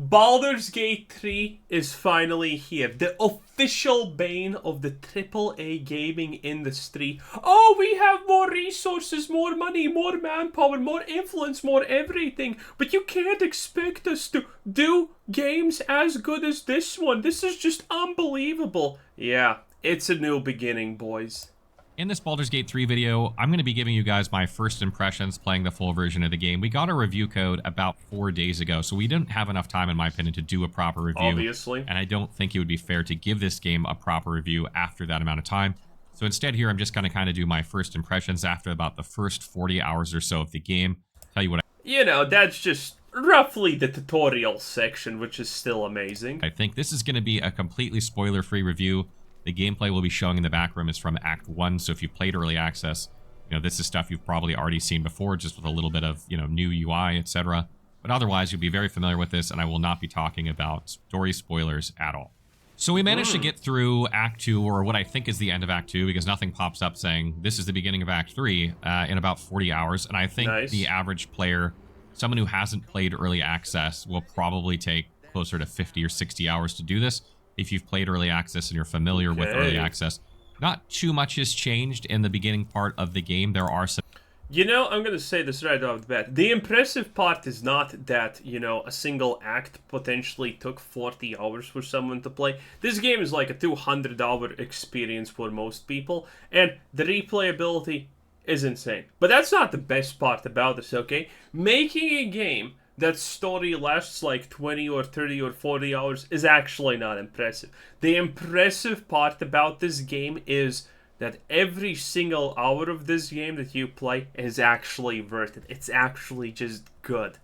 Baldur's Gate 3 is finally here. The official bane of the AAA gaming industry. Oh, we have more resources, more money, more manpower, more influence, more everything. But you can't expect us to do games as good as this one. This is just unbelievable. Yeah, it's a new beginning, boys. In this Baldur's Gate 3 video, I'm going to be giving you guys my first impressions playing the full version of the game. We got a review code about 4 days ago, so we didn't have enough time, in my opinion, to do a proper review. Obviously. And I don't think it would be fair to give this game a proper review after that amount of time. So instead here, I'm just going to kind of do my first impressions after about the first 40 hours or so of the game. Tell you what You know, that's just roughly the tutorial section, which is still amazing. I think. This is going to be a completely spoiler-free review. The gameplay we'll be showing in the back room is from Act 1, so if you played Early Access, you know, this is stuff you've probably already seen before, just with a little bit of, you know, new UI, etc. But otherwise, you'll be very familiar with this, and I will not be talking about story spoilers at all. So we managed to get through Act 2, or what I think is the end of Act 2, because nothing pops up saying this is the beginning of Act 3, in about 40 hours. And I think the average player, someone who hasn't played Early Access, will probably take closer to 50 or 60 hours to do this. If you've played Early Access and you're familiar with Early Access, not too much has changed in the beginning part of the game. There are some... You know, I'm going to say this right off the bat. The impressive part is not that, you know, a single act potentially took 40 hours for someone to play. This game is like a 200-hour experience for most people, and the replayability is insane. But that's not the best part about this, okay? Making a game that story lasts like 20 or 30 or 40 hours is actually not impressive. The impressive part about this game is that every single hour of this game that you play is actually worth it. It's actually just good.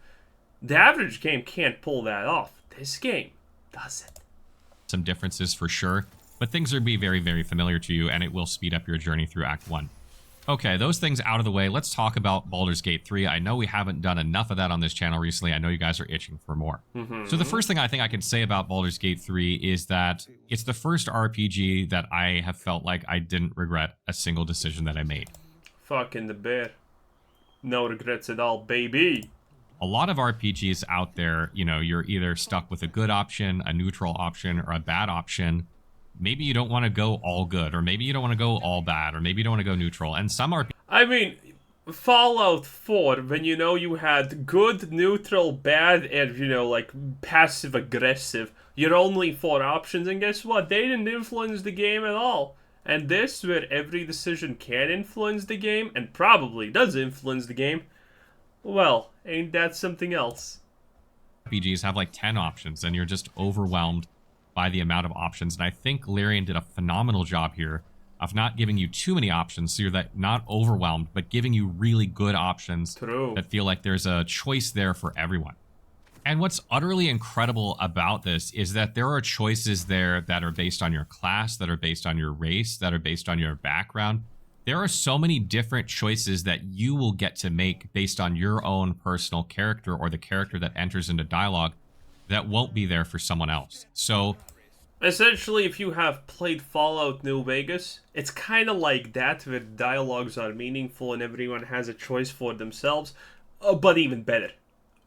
The average game can't pull that off. This game does it. Some differences for sure, but things will be very, very familiar to you, and it will speed up your journey through Act 1. Okay, those things out of the way, let's talk about Baldur's Gate 3. I know we haven't done enough of that on this channel recently. I know you guys are itching for more. So the first thing I think I can say about Baldur's Gate 3 is that it's the first RPG that I have felt like I didn't regret a single decision that I made. Fucking the bear. No regrets at all, baby. A lot of RPGs out there, you know, you're either stuck with a good option, a neutral option, or a bad option. Maybe you don't want to go all good, or maybe you don't want to go all bad, or maybe you don't want to go neutral. And some are... I mean, Fallout 4, when you know you had good, neutral, bad, and, you know, like, passive-aggressive, your only 4 options, and guess what? They didn't influence the game at all. And this, where every decision can influence the game, and probably does influence the game, well, ain't that something else? RPGs have like 10 options, and you're just overwhelmed by the amount of options. And I think Larian did a phenomenal job here of not giving you too many options, so you're not overwhelmed, but giving you really good options that feel like there's a choice there for everyone. And what's utterly incredible about this is that there are choices there that are based on your class, that are based on your race, that are based on your background. There are so many different choices that you will get to make based on your own personal character or the character that enters into dialogue that won't be there for someone else. So essentially, if you have played Fallout New Vegas, it's kind of like that, where dialogues are meaningful and everyone has a choice for themselves, but even better.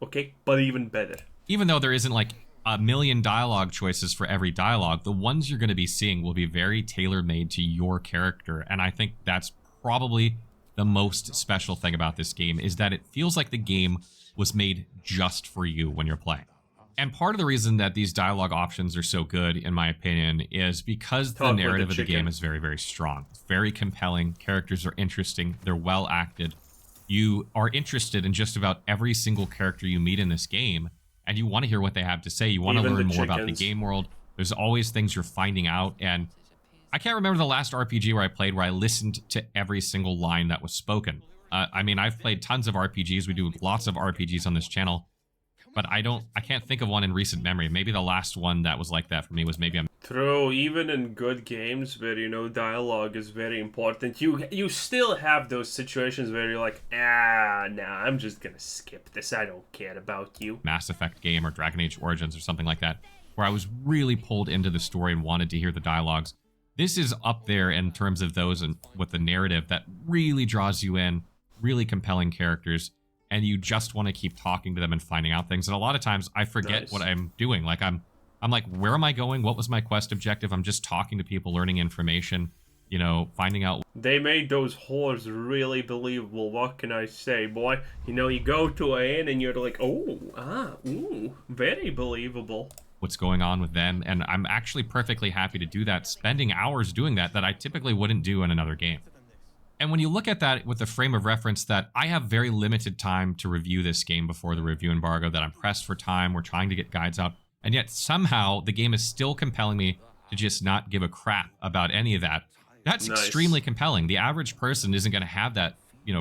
Okay? But even better. Even though there isn't like a million dialogue choices for every dialogue, the ones you're going to be seeing will be very tailor-made to your character. And I think that's probably the most special thing about this game, is that it feels like the game was made just for you when you're playing. And part of the reason that these dialogue options are so good, in my opinion, is because the narrative of the game is very, very strong. It's very compelling. Characters are interesting. They're well acted. You are interested in just about every single character you meet in this game, and you want to hear what they have to say. You want to learn more about the game world. There's always things you're finding out. And I can't remember the last RPG where I played where I listened to every single line that was spoken. I mean, I've played tons of RPGs. We do lots of RPGs on this channel. But I can't think of one in recent memory. Maybe the last one that was like that for me was maybe... True, even in good games where, you know, dialogue is very important, you still have those situations where you're like, nah, I'm just gonna skip this, I don't care about you. Mass Effect game or Dragon Age Origins or something like that, where I was really pulled into the story and wanted to hear the dialogues. This is up there in terms of those and with the narrative that really draws you in, really compelling characters. and you just want to keep talking to them and finding out things. And a lot of times I forget what I'm doing. Like I'm like, where am I going? What was my quest objective? I'm just talking to people, learning information, finding out. They made those whores really believable. What can I say, boy? You go to an inn and you're like, very believable. What's going on with them. And I'm actually perfectly happy to do that, spending hours doing that I typically wouldn't do in another game. And when you look at that with the frame of reference that I have very limited time to review this game before the review embargo, that I'm pressed for time, we're trying to get guides out, and yet somehow the game is still compelling me to just not give a crap about any of that. That's nice. Extremely compelling. The average person isn't going to have that,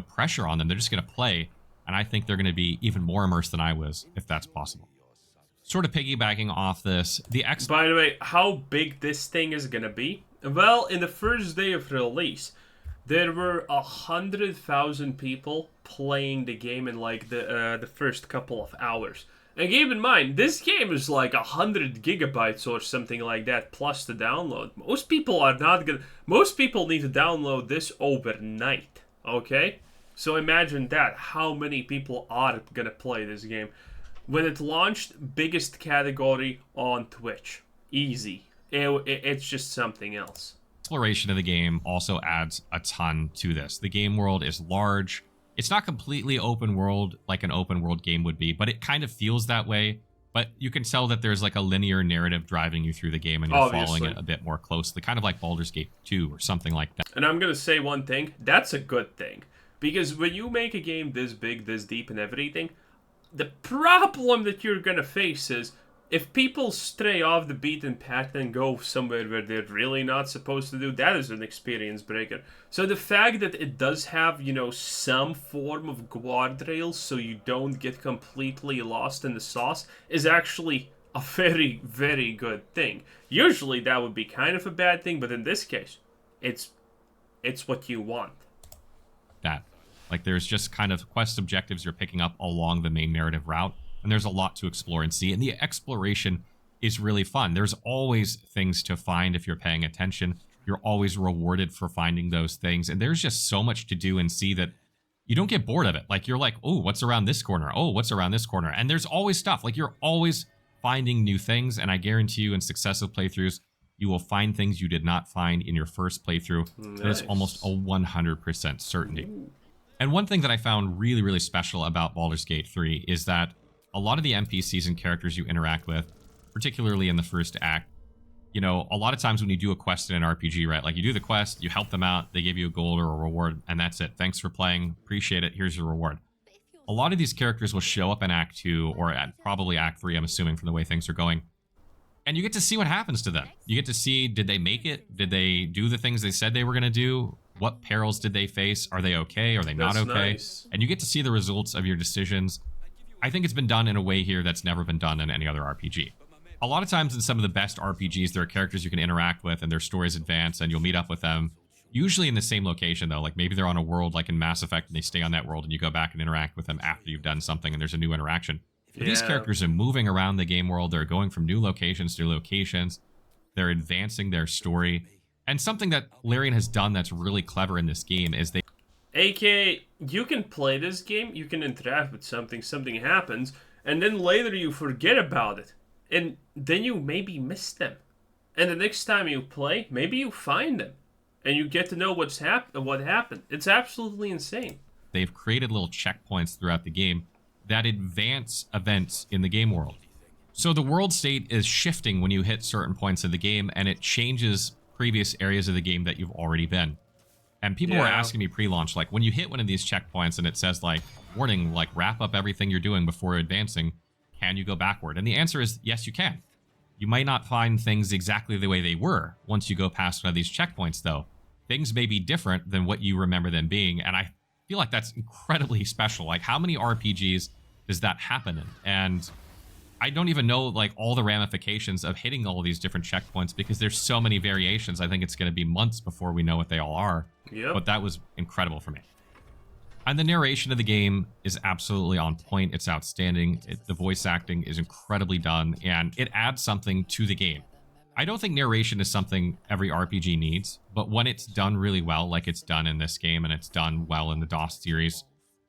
pressure on them. They're just going to play, and I think they're going to be even more immersed than I was, if that's possible. Sort of piggybacking off this, By the way, how big this thing is going to be? Well, in the first day of release, there were 100,000 people playing the game in like the first couple of hours. And keep in mind, this game is like 100 gigabytes or something like that plus the download. Most people need to download this overnight, okay? So imagine that, how many people are gonna play this game. When it launched, biggest category on Twitch. Easy. It's just something else. Exploration of the game also adds a ton to this. The game world is large. It's not completely open world like an open world game would be, but it kind of feels that way. But you can tell that there's like a linear narrative driving you through the game, and you're following it a bit more closely, kind of like Baldur's Gate 2 or something like that. And I'm going to say one thing, that's a good thing. Because when you make a game this big, this deep and everything, the problem that you're going to face is if people stray off the beaten path and go somewhere where they're really not supposed to do, that is an experience breaker. So the fact that it does have, some form of guardrails so you don't get completely lost in the sauce is actually a very, very good thing. Usually that would be kind of a bad thing, but in this case, it's what you want. Like there's just kind of quest objectives you're picking up along the main narrative route. And there's a lot to explore and see. And the exploration is really fun. There's always things to find if you're paying attention. You're always rewarded for finding those things. And there's just so much to do and see that you don't get bored of it. Like you're like, oh, what's around this corner? Oh, what's around this corner? And there's always stuff. Like you're always finding new things. And I guarantee you in successive playthroughs, you will find things you did not find in your first playthrough. Nice. That is almost a 100% certainty. Ooh. And one thing that I found really, really special about Baldur's Gate 3 is that a lot of the NPCs and characters you interact with, particularly in the first act, a lot of times when you do a quest in an RPG, right? Like you do the quest, you help them out, they give you a gold or a reward, and that's it. Thanks for playing. Appreciate it. Here's your reward. A lot of these characters will show up in Act 2 or probably Act 3, I'm assuming, from the way things are going. And you get to see what happens to them. You get to see, did they make it? Did they do the things they said they were going to do? What perils did they face? Are they okay? Are they not okay? Nice. And you get to see the results of your decisions. I think it's been done in a way here that's never been done in any other RPG. A lot of times in some of the best RPGs, there are characters you can interact with and their stories advance and you'll meet up with them, usually in the same location though. Like maybe they're on a world like in Mass Effect and they stay on that world and you go back and interact with them after you've done something and there's a new interaction. But these characters are moving around the game world. They're going from new locations to locations. They're advancing their story. And something that Larian has done that's really clever in this game is they... AKA, you can play this game, you can interact with something happens, and then later you forget about it. And then you maybe miss them. And the next time you play, maybe you find them. And you get to know what happened. It's absolutely insane. They've created little checkpoints throughout the game that advance events in the game world. So the world state is shifting when you hit certain points of the game, and it changes previous areas of the game that you've already been. And people were asking me pre-launch, like, when you hit one of these checkpoints and it says, like, warning, like, wrap up everything you're doing before advancing, can you go backward? And the answer is, yes, you can. You might not find things exactly the way they were once you go past one of these checkpoints, though. Things may be different than what you remember them being, and I feel like that's incredibly special. Like, how many RPGs does that happen in? And I don't even know, like, all the ramifications of hitting all of these different checkpoints because there's so many variations. I think it's going to be months before we know what they all are. Yep. But that was incredible for me. And the narration of the game is absolutely on point. It's outstanding. The voice acting is incredibly done, and it adds something to the game. I don't think narration is something every RPG needs, but when it's done really well, like it's done in this game and it's done well in the DOS series,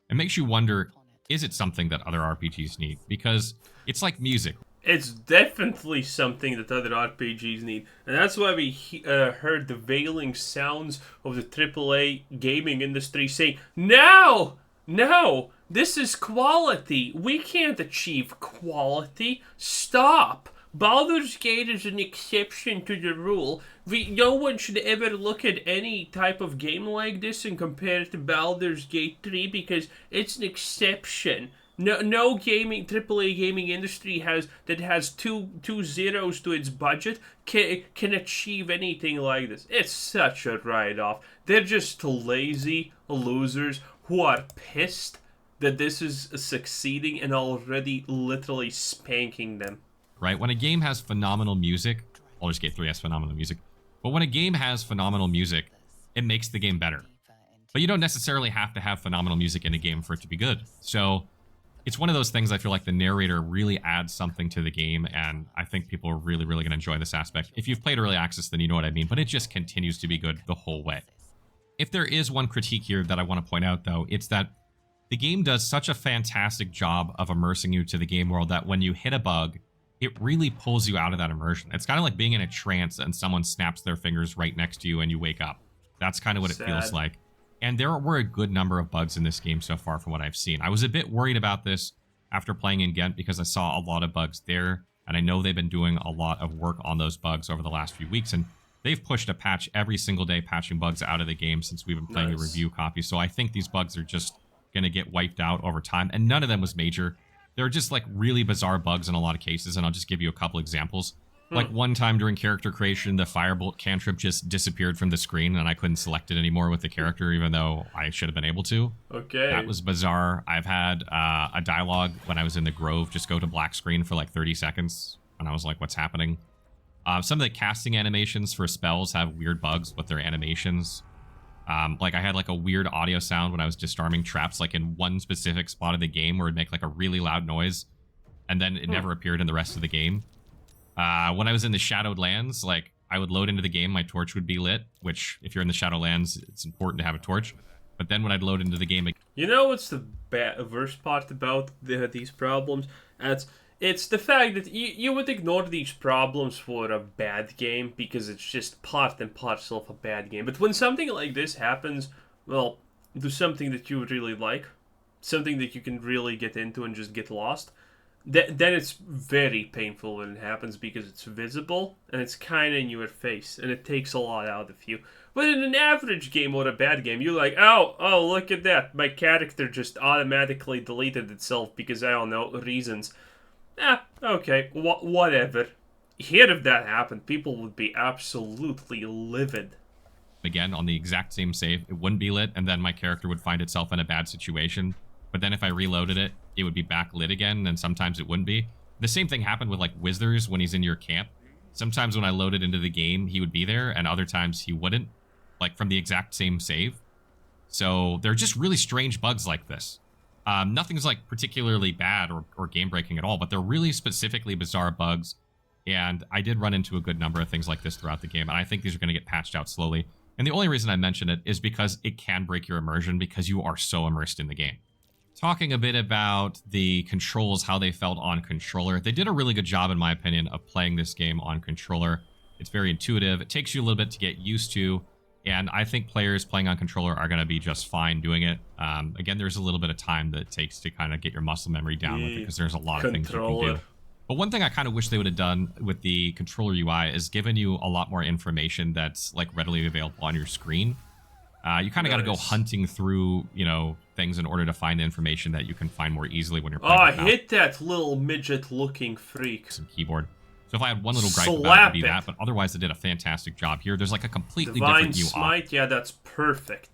it makes you wonder, is it something that other RPGs need? Because it's like music. It's definitely something that other RPGs need, and that's why we heard the veiling sounds of the AAA gaming industry saying, "No, no, this is quality. We can't achieve quality. Stop." Baldur's Gate is an exception to the rule. No one should ever look at any type of game like this and compare it to Baldur's Gate 3 because it's an exception. No gaming AAA gaming industry that has two zeros to its budget can achieve anything like this. It's such a write-off. They're just lazy losers who are pissed that this is succeeding and already literally spanking them. Right? When a game has phenomenal music, Baldur's Gate 3 has phenomenal music, but when a game has phenomenal music, it makes the game better. But you don't necessarily have to have phenomenal music in a game for it to be good. So it's one of those things I feel like the narrator really adds something to the game, and I think people are really, really going to enjoy this aspect. If you've played Early Access, then you know what I mean, but it just continues to be good the whole way. If there is one critique here that I want to point out, though, it's that the game does such a fantastic job of immersing you to the game world that when you hit a bug, it really pulls you out of that immersion. It's kind of like being in a trance and someone snaps their fingers right next to you and you wake up. That's kind of what it feels like. And there were a good number of bugs in this game so far from what I've seen. I was a bit worried about this after playing in Ghent because I saw a lot of bugs there. And I know they've been doing a lot of work on those bugs over the last few weeks. And they've pushed a patch every single day, patching bugs out of the game since we've been playing the review copy. So I think these bugs are just going to get wiped out over time. And none of them was major. They're just like really bizarre bugs in a lot of cases, and I'll just give you a couple examples. Like one time during character creation, the firebolt cantrip just disappeared from the screen, and I couldn't select it anymore with the character, even though I should have been able to. Okay. That was bizarre. I've had a dialogue when I was in the Grove just go to black screen for like 30 seconds, and I was like, what's happening? Some of the casting animations for spells have weird bugs with their animations. Like I had like a weird audio sound when I was disarming traps, like in one specific spot of the game where it'd make like a really loud noise, and then it never appeared in the rest of the game. When I was in the Shadowed Lands, like I would load into the game, my torch would be lit, which if you're in the Shadowed Lands, it's important to have a torch. But then when I'd load into the game, you know what's the worst part about these problems? It's the fact that you would ignore these problems for a bad game because it's just part and parcel of a bad game. But when something like this happens, well, do something that you really like, something that you can really get into and just get lost, then it's very painful when it happens because it's visible and it's kind of in your face and it takes a lot out of you. But in an average game or a bad game, you're like, oh, look at that. My character just automatically deleted itself because, I don't know, reasons. Okay, whatever. Here, if that happened, people would be absolutely livid. Again, on the exact same save, it wouldn't be lit, and then my character would find itself in a bad situation. But then if I reloaded it, it would be back lit again, and sometimes it wouldn't be. The same thing happened with, like, Wizards when he's in your camp. Sometimes when I loaded into the game, he would be there, and other times he wouldn't, like, from the exact same save. So they're just really strange bugs like this. Nothing's like particularly bad or game-breaking at all, but they're really specifically bizarre bugs, and I did run into a good number of things like this throughout the game, and I think these are going to get patched out slowly. And the only reason I mention it is because it can break your immersion because you are so immersed in the game. Talking a bit about the controls, how they felt on controller, they did a really good job, in my opinion, of playing this game on controller. It's very intuitive. It takes you a little bit to get used to. And I think players playing on controller are going to be just fine doing it. Again, there's a little bit of time that it takes to kind of get your muscle memory down with it because there's a lot of things you can do. But one thing I kind of wish they would have done with the controller UI is given you a lot more information that's like readily available on your screen. You kind of got to go hunting through, things in order to find the information that you can find more easily when you're playing. Oh, hit that little midget-looking freak. Some keyboard. So if I had one little gripe about it, it'd be that, but otherwise they did a fantastic job here. There's like a completely different UI. Smite, yeah, that's perfect.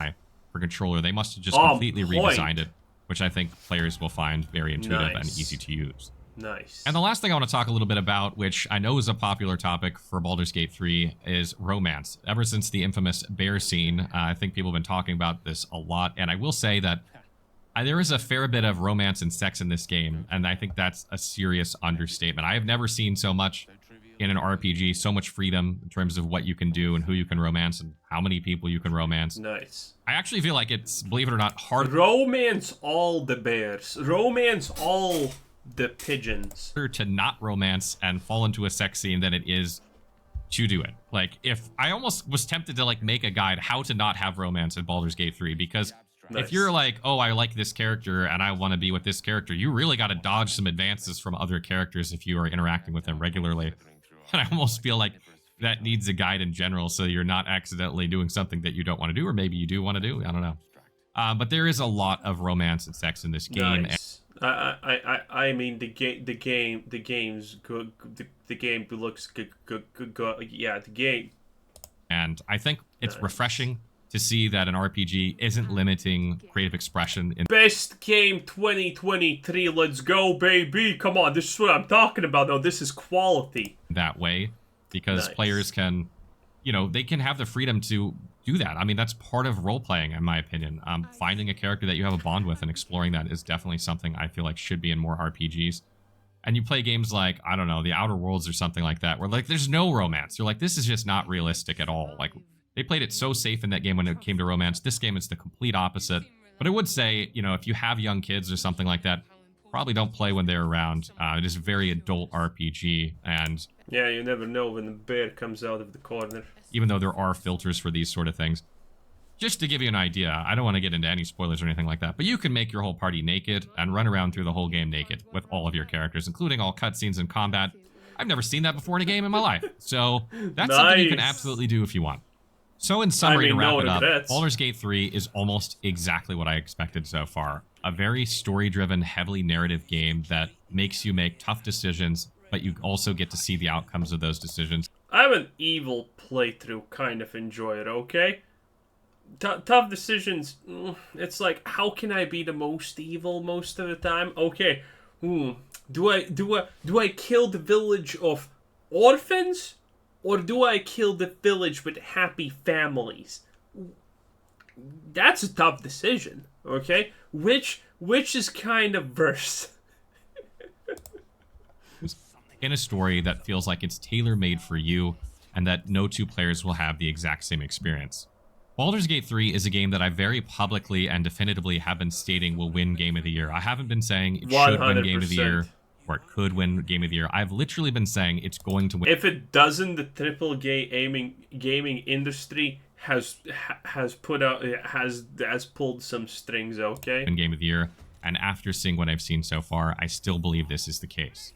For controller, they must have just completely redesigned it, which I think players will find very intuitive and easy to use. Nice. And the last thing I want to talk a little bit about, which I know is a popular topic for Baldur's Gate 3, is romance. Ever since the infamous bear scene, I think people have been talking about this a lot, and I will say that there is a fair bit of romance and sex in this game, and I think that's a serious understatement. I have never seen so much in an RPG, so much freedom in terms of what you can do and who you can romance and how many people you can romance. Nice. I actually feel like it's, believe it or not, hard Romance all the bears. Romance all the pigeons. to not romance and fall into a sex scene than it is to do it. Like, if I almost was tempted to like make a guide how to not have romance in Baldur's Gate 3, because Nice. if you're like, oh, I like this character and I want to be with this character, you really got to dodge some advances from other characters if you are interacting with them regularly. And I almost feel like that needs a guide in general, so you're not accidentally doing something that you don't want to do, or maybe you do want to do. I don't know. But there is a lot of romance and sex in this game. Nice. I mean the game's good. The game looks good. Yeah, the game. And I think it's refreshing to see that an RPG isn't limiting creative expression in Best game 2023. Let's go, baby. Come on, this is what I'm talking about. No, this is quality. that way, because Nice. players can, you know, they can have the freedom to do that. I mean, that's part of role-playing, in my opinion. Finding a character that you have a bond with and exploring that is definitely something I feel like should be in more RPGs. And you play games like, I don't know, The Outer Worlds or something like that, where like there's no romance. You're like, this is just not realistic at all. Like, they played it so safe in that game when it came to romance. This game is the complete opposite. But I would say, you know, if you have young kids or something like that, probably don't play when they're around. It is a very adult RPG, and Yeah, you never know when the bear comes out of the corner. even though there are filters for these sort of things, just to give you an idea, I don't want to get into any spoilers or anything like that, but you can make your whole party naked and run around through the whole game naked with all of your characters, including all cutscenes and combat. I've never seen that before in a game in my life, so that's something you can Nice. absolutely do if you want. So in summary, I mean, to wrap no it up, regrets. Baldur's Gate 3 is almost exactly what I expected so far. A very story-driven, heavily narrative game that makes you make tough decisions, but you also get to see the outcomes of those decisions. I'm an evil playthrough, kind of enjoy it, okay? Tough decisions, it's like, how can I be the most evil most of the time? Okay, do I kill the village of orphans? Or do I kill the village with happy families? That's a tough decision, okay? Which is kind of worse? In a story that feels like it's tailor-made for you and that no two players will have the exact same experience. Baldur's Gate 3 is a game that I very publicly and definitively have been stating will win Game of the Year. I haven't been saying it should win Game of the Year 100%. or it could win Game of the Year. I've literally been saying it's going to win. If it doesn't, the triple gaming industry has pulled some strings, okay? In Game of the Year, and after seeing what I've seen so far, I still believe this is the case.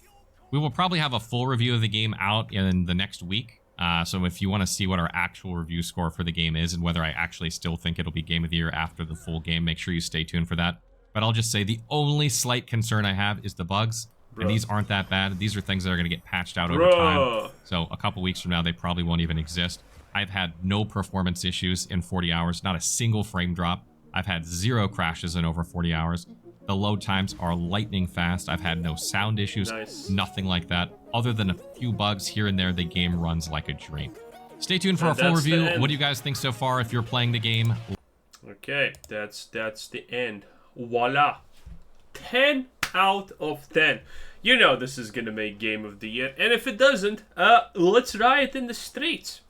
We will probably have a full review of the game out in the next week, so if you want to see what our actual review score for the game is and whether I actually still think it'll be Game of the Year after the full game, make sure you stay tuned for that. But I'll just say the only slight concern I have is the bugs, and these aren't that bad. These are things that are going to get patched out over time, so a couple weeks from now they probably won't even exist. I've had no performance issues in 40 hours, not a single frame drop. I've had 0 crashes in over 40 hours. The load times are lightning fast. I've had no sound issues, Nice. nothing like that. Other than a few bugs here and there, the game runs like a dream. Stay tuned for a And full that's the review. end. What do you guys think so far if you're playing the game? Okay, that's the end. Voila. 10 out of 10. You know this is gonna make Game of the Year, and if it doesn't, let's riot in the streets.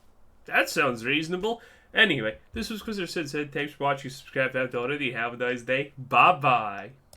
That sounds reasonable. Anyway, this was Chris Said. Thanks for watching. Subscribe if you haven't already. Have a nice day. Bye-bye.